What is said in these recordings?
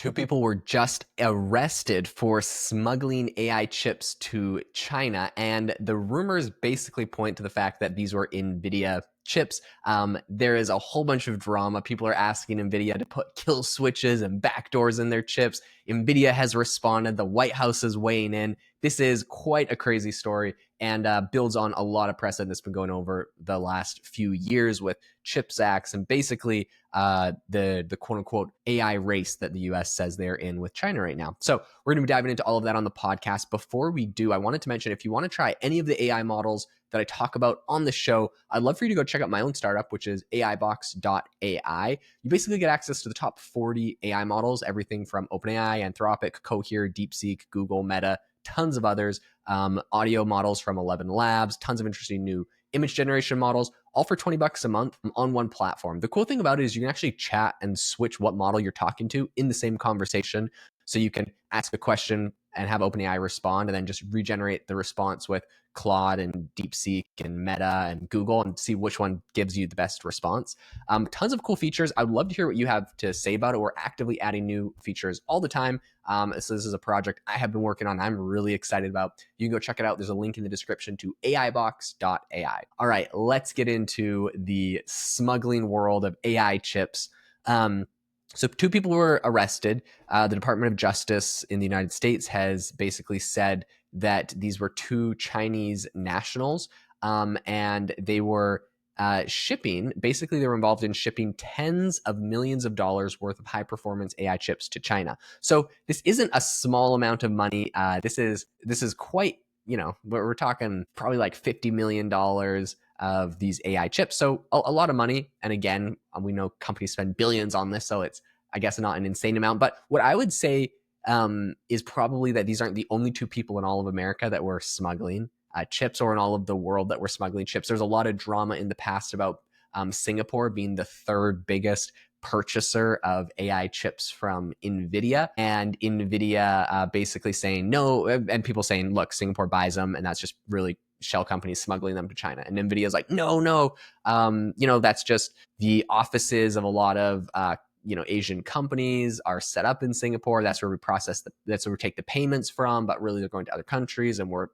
Two people were just arrested for smuggling AI chips to China, and the rumors basically point to the fact that these were Nvidia chips. There is a whole bunch of drama. People are asking Nvidia to put kill switches and backdoors in their chips. Nvidia has responded. The White House is weighing in. This is quite a crazy story and builds on a lot of precedent that's been going over the last few years with CHIPS Acts and basically the quote unquote AI race that the US says they're in with China right now. So we're going to be diving into all of that on the podcast. Before we do, I wanted to mention if you want to try any of the AI models that I talk about on the show, I'd love for you to go check out my own startup, which is aibox.ai. You basically get access to the top 40 AI models, everything from OpenAI, Anthropic, Cohere, DeepSeek, Google, Meta, tons of others, audio models from 11 Labs, tons of interesting new image generation models, all for $20 a month on one platform. The cool thing about it is you can actually chat and switch what model you're talking to in the same conversation. So you can ask a question and have OpenAI respond and then just regenerate the response with Claude and DeepSeek and Meta and Google and see which one gives you the best response. Tons of cool features. I'd love to hear what you have to say about it. We're actively adding new features all the time. So this is a project I have been working on. I'm really excited about. You can go check it out. There's a link in the description to aibox.ai. All right, let's get into the smuggling world of AI chips. So two people were arrested. The Department of Justice in the United States has basically said that these were two Chinese nationals, and they were shipping. Basically, they were involved in shipping tens of millions of dollars worth of high-performance AI chips to China. So this isn't a small amount of money. This is quite, we're talking probably like $50 million of these AI chips. So a lot of money. And again, we know companies spend billions on this, so it's, I guess, not an insane amount. But what I would say is probably that these aren't the only two people in all of America that were smuggling chips, or in all of the world that were smuggling chips. There's a lot of drama in the past about Singapore being the third biggest purchaser of AI chips from Nvidia, and Nvidia basically saying no, and people saying, look, Singapore buys them, and that's just really shell companies smuggling them to China. And Nvidia is like, no, that's just the offices of a lot of Asian companies are set up in Singapore. That's where we that's where we take the payments from, but really they're going to other countries and we're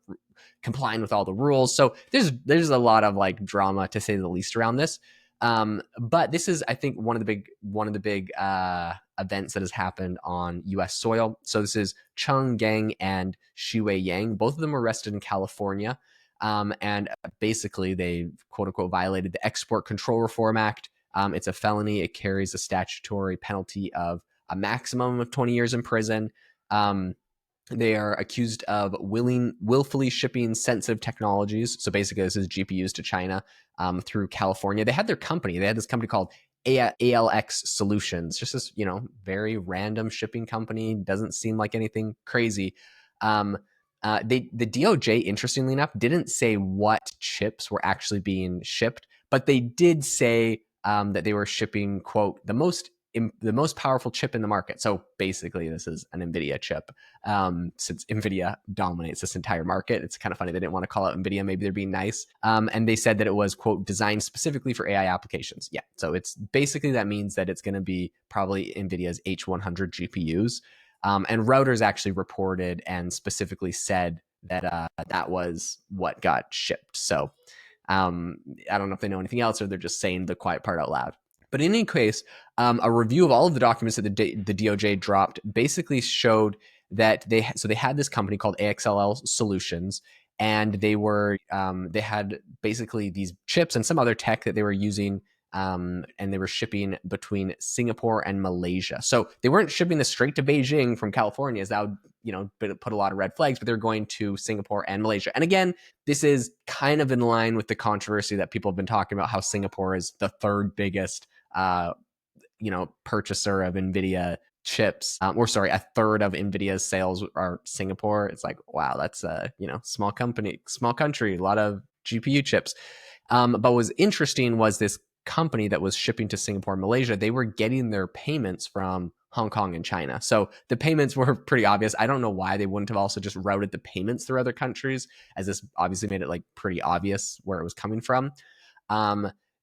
complying with all the rules. So there's a lot of like drama, to say the least, around this. But this is, I think, one of the big events that has happened on U.S. soil. So this is Cheng Gang and Shiwei Yang. Both of them were arrested in California. And basically they quote unquote violated the Export Control Reform Act. It's a felony. It carries a statutory penalty of a maximum of 20 years in prison. They are accused of willfully shipping sensitive technologies. So basically, this is GPUs to China through California. They had their company. They had this company called ALX Solutions, just this, very random shipping company. Doesn't seem like anything crazy. The DOJ, interestingly enough, didn't say what chips were actually being shipped, but they did say that they were shipping, quote, the most powerful chip in the market. So basically, this is an Nvidia chip. Since Nvidia dominates this entire market, it's kind of funny they didn't want to call out Nvidia. Maybe they're being nice. And they said that it was, quote, designed specifically for AI applications. Yeah. So it's basically, that means that it's going to be probably Nvidia's H100 GPUs. And Reuters actually reported and specifically said that that was what got shipped. So I don't know if they know anything else or they're just saying the quiet part out loud. But in any case, a review of all of the documents that the DOJ dropped basically showed that they had this company called AXLL Solutions, and they had basically these chips and some other tech that they were using, and they were shipping between Singapore and Malaysia. So they weren't shipping this straight to Beijing from California, as that would put a lot of red flags, but they're going to Singapore and Malaysia. And again, this is kind of in line with the controversy that people have been talking about, how Singapore is the third biggest purchaser of Nvidia chips, a third of Nvidia's sales are Singapore. It's like, wow, that's a small country, a lot of GPU chips. But what was interesting was this company that was shipping to Singapore and Malaysia, they were getting their payments from Hong Kong and China. So the payments were pretty obvious. I don't know why they wouldn't have also just routed the payments through other countries, as this obviously made it like pretty obvious where it was coming from.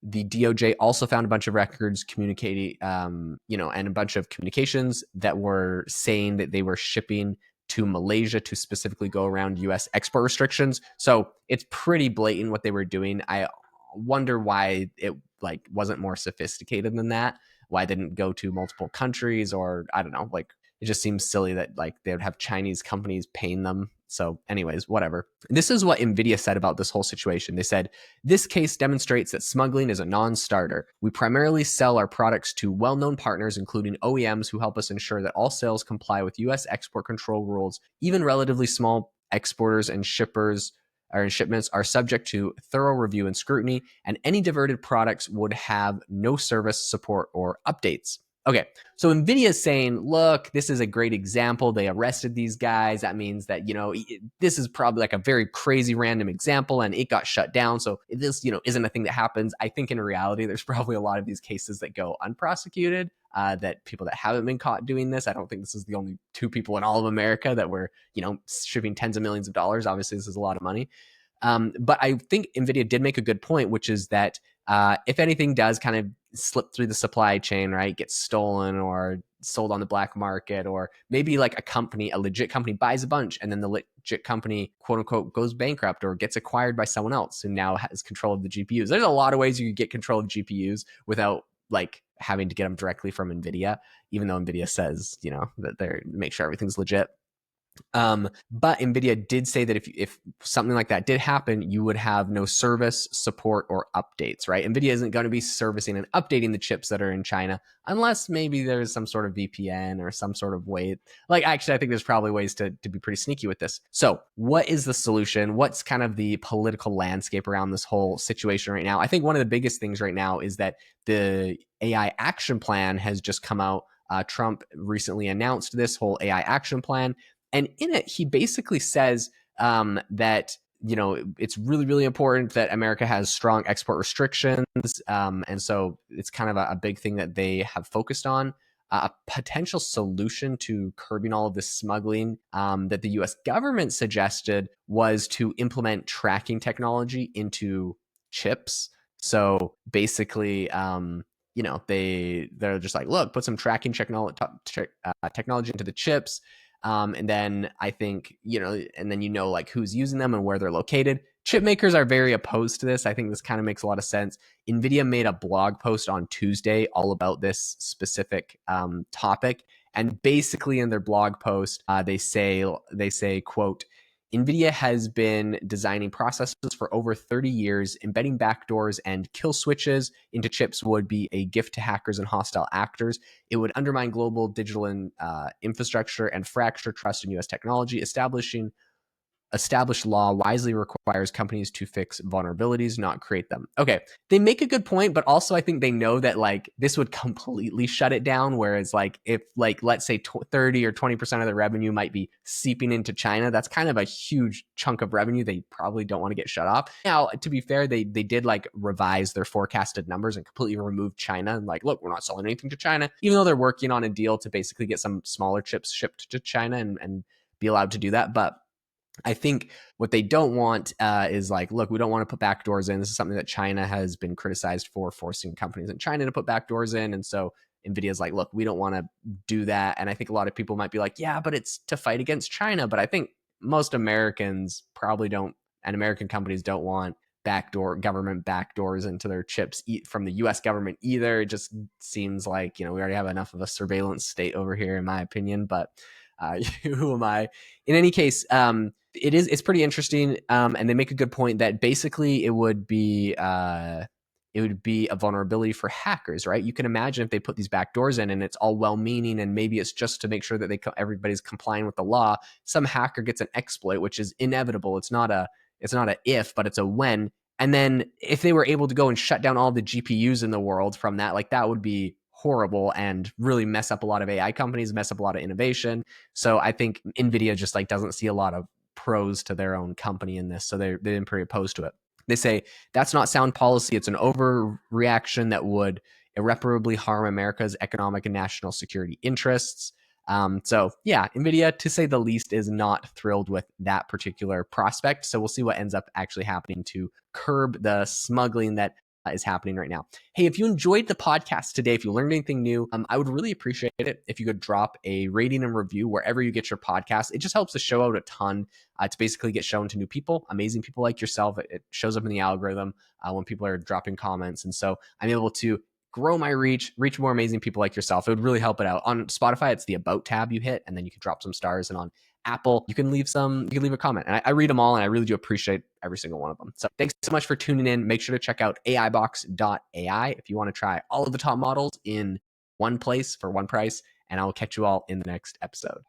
The DOJ also found a bunch of records communicating, and a bunch of communications that were saying that they were shipping to Malaysia to specifically go around US export restrictions. So it's pretty blatant what they were doing. I wonder why it like wasn't more sophisticated than that. Why it didn't go to multiple countries, or I don't know, like it just seems silly that like they would have Chinese companies paying them. So, anyways, whatever. This is what Nvidia said about this whole situation. They said, this case demonstrates that smuggling is a non starter. We primarily sell our products to well known partners, including OEMs, who help us ensure that all sales comply with US export control rules. Even relatively small exporters and shippers or shipments are subject to thorough review and scrutiny, and any diverted products would have no service, support, or updates. Okay, so Nvidia is saying, look, this is a great example. They arrested these guys. That means that, this is probably like a very crazy random example and it got shut down. So this, isn't a thing that happens. I think in reality, there's probably a lot of these cases that go unprosecuted, that people that haven't been caught doing this. I don't think this is the only two people in all of America that were, shipping tens of millions of dollars. Obviously, this is a lot of money. But I think Nvidia did make a good point, which is that if anything does kind of slip through the supply chain, right, gets stolen or sold on the black market, or maybe like a legit company buys a bunch and then the legit company, quote unquote, goes bankrupt or gets acquired by someone else who now has control of the GPUs. There's a lot of ways you could get control of GPUs without like having to get them directly from Nvidia, even though Nvidia says, that they make sure everything's legit. But Nvidia did say that if something like that did happen, you would have no service, support, or updates, right? Nvidia isn't going to be servicing and updating the chips that are in China unless maybe there's some sort of VPN or some sort of way. Like, actually, I think there's probably ways to be pretty sneaky with this. So what is the solution? What's kind of the political landscape around this whole situation right now? I think one of the biggest things right now is that the AI action plan has just come out. Trump recently announced this whole AI action plan. And in it, he basically says that it's really, really important that America has strong export restrictions. And so it's kind of a big thing that they have focused on. A potential solution to curbing all of this smuggling that the US government suggested was to implement tracking technology into chips. So basically, they're just like, look, put some tracking technology into the chips. And then I think, and then like who's using them and where they're located. Chip makers are very opposed to this. I think this kind of makes a lot of sense. Nvidia made a blog post on Tuesday all about this specific topic. And basically in their blog post, they say, quote, Nvidia has been designing processors for over 30 years. Embedding backdoors and kill switches into chips would be a gift to hackers and hostile actors. It would undermine global digital infrastructure and fracture trust in U.S. technology. Established law wisely requires companies to fix vulnerabilities, not create them. Okay, they make a good point, but also I think they know that like this would completely shut it down. Whereas like if like let's say 30 or 20% of the revenue might be seeping into China, that's kind of a huge chunk of revenue they probably don't want to get shut off. Now, to be fair, they did like revise their forecasted numbers and completely remove China and like, look, we're not selling anything to China, even though they're working on a deal to basically get some smaller chips shipped to China and be allowed to do that. But I think what they don't want is like, look, we don't want to put backdoors in. This is something that China has been criticized for, forcing companies in China to put backdoors in. And so Nvidia is like, look, we don't want to do that. And I think a lot of people might be like, yeah, but it's to fight against China. But I think most Americans probably don't, and American companies don't want government backdoors into their chips from the US government either. It just seems like, we already have enough of a surveillance state over here, in my opinion. But who am I? In any case, it's pretty interesting, and they make a good point that basically it would be a vulnerability for hackers, right? You can imagine if they put these back doors in and it's all well-meaning and maybe it's just to make sure that everybody's complying with the law. Some hacker gets an exploit, which is inevitable. It's not a if, but it's a when. And then if they were able to go and shut down all the GPUs in the world from that, like that would be horrible and really mess up a lot of AI companies, mess up a lot of innovation. So I think Nvidia just like doesn't see a lot of pros to their own company in this. So they've been pretty opposed to it. They say that's not sound policy. It's an overreaction that would irreparably harm America's economic and national security interests. So yeah, Nvidia, to say the least, is not thrilled with that particular prospect. So we'll see what ends up actually happening to curb the smuggling that is happening right now. Hey, if you enjoyed the podcast today, if you learned anything new, I would really appreciate it if you could drop a rating and review wherever you get your podcast. It just helps the show out a ton. To basically get shown to new people, amazing people like yourself. It shows up in the algorithm when people are dropping comments. And so I'm able to grow my reach more amazing people like yourself. It would really help it out. On Spotify, it's the About tab you hit, and then you can drop some stars. And on Apple, you can leave a comment. And I read them all, and I really do appreciate every single one of them. So thanks so much for tuning in. Make sure to check out AIbox.ai if you want to try all of the top models in one place for one price. And I will catch you all in the next episode.